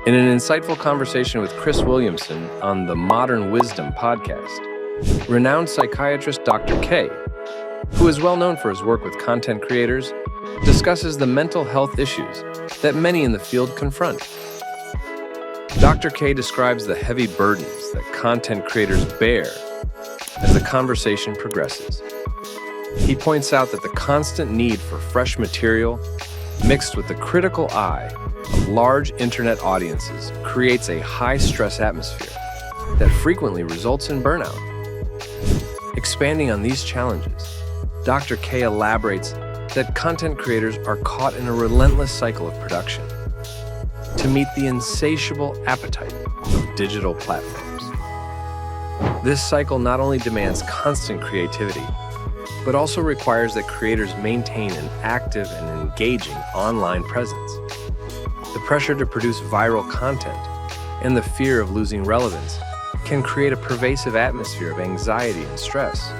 In an insightful conversation with Chris Williamson on the Modern Wisdom podcast, renowned psychiatrist Dr. K, who is well known for his work with content creators, discusses the mental health issues that many in the field confront. Dr. K describes the heavy burdens that content creators bear as the conversation progresses. He points out that the constant need for fresh material, mixed with the critical eye of large internet audiences, creates a high-stress atmosphere that frequently results in burnout. Expanding on these challenges, Dr. K elaborates that content creators are caught in a relentless cycle of production to meet the insatiable appetite of digital platforms. This cycle not only demands constant creativity, but also requires that creators maintain an active and engaging online presence. The pressure to produce viral content and the fear of losing relevance can create a pervasive atmosphere of anxiety and stress.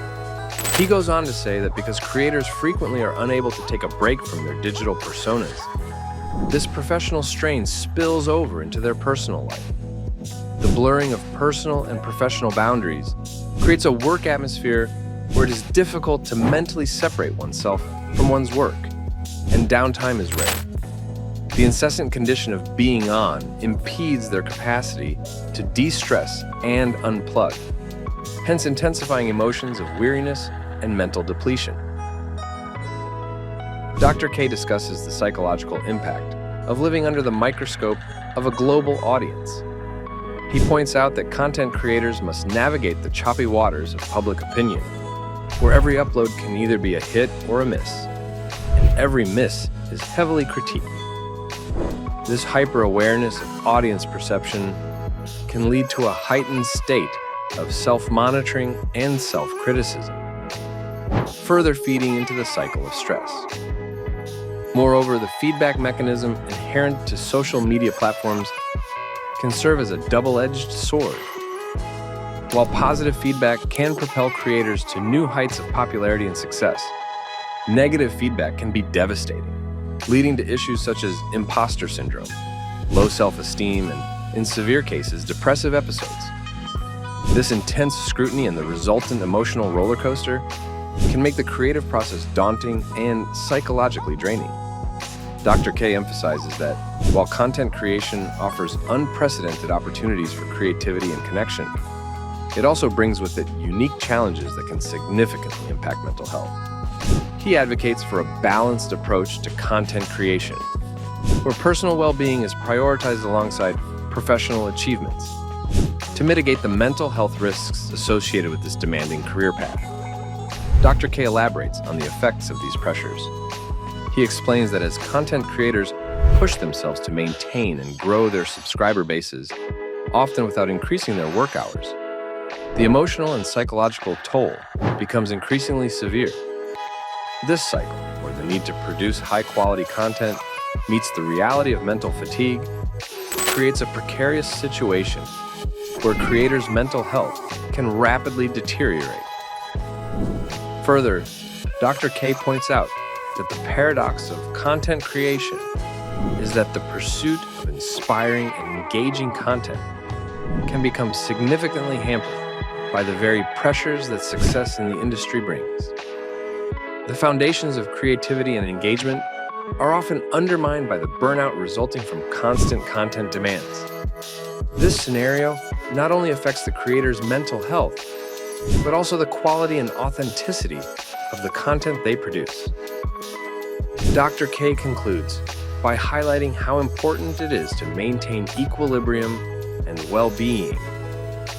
He goes on to say that because creators frequently are unable to take a break from their digital personas, this professional strain spills over into their personal life. The blurring of personal and professional boundaries creates a work atmosphere where it is difficult to mentally separate oneself from one's work, and downtime is rare. The incessant condition of being on impedes their capacity to de-stress and unplug, hence intensifying emotions of weariness and mental depletion. Dr. K discusses the psychological impact of living under the microscope of a global audience. He points out that content creators must navigate the choppy waters of public opinion, where every upload can either be a hit or a miss, and every miss is heavily critiqued. This hyper-awareness of audience perception can lead to a heightened state of self-monitoring and self-criticism, further feeding into the cycle of stress. Moreover, the feedback mechanism inherent to social media platforms can serve as a double-edged sword. While positive feedback can propel creators to new heights of popularity and success, negative feedback can be devastating, leading to issues such as impostor syndrome, low self-esteem, and, in severe cases, depressive episodes. This intense scrutiny and the resultant emotional roller coaster can make the creative process daunting and psychologically draining. Dr. K emphasizes that while content creation offers unprecedented opportunities for creativity and connection, it also brings with it unique challenges that can significantly impact mental health. He advocates for a balanced approach to content creation, where personal well-being is prioritized alongside professional achievements, to mitigate the mental health risks associated with this demanding career path. Dr. K elaborates on the effects of these pressures. He explains that as content creators push themselves to maintain and grow their subscriber bases, often without increasing their work hours, the emotional and psychological toll becomes increasingly severe. This cycle, where the need to produce high-quality content meets the reality of mental fatigue, creates a precarious situation where creators' mental health can rapidly deteriorate. Further, Dr. K points out that the paradox of content creation is that the pursuit of inspiring and engaging content can become significantly hampered by the very pressures that success in the industry brings. The foundations of creativity and engagement are often undermined by the burnout resulting from constant content demands. This scenario not only affects the creator's mental health, but also the quality and authenticity of the content they produce. Dr. K concludes by highlighting how important it is to maintain equilibrium and well-being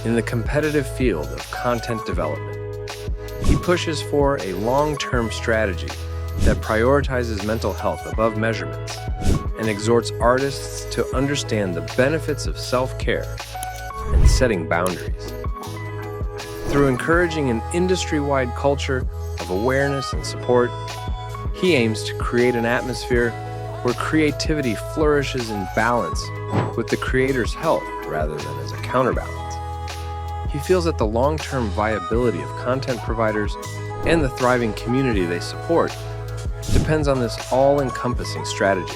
in the competitive field of content development. He pushes for a long-term strategy that prioritizes mental health above measurements and exhorts artists to understand the benefits of self-care and setting boundaries. Through encouraging an industry-wide culture of awareness and support, he aims to create an atmosphere where creativity flourishes in balance with the creator's health rather than as a counterbalance. He feels that the long-term viability of content providers and the thriving community they support depends on this all-encompassing strategy.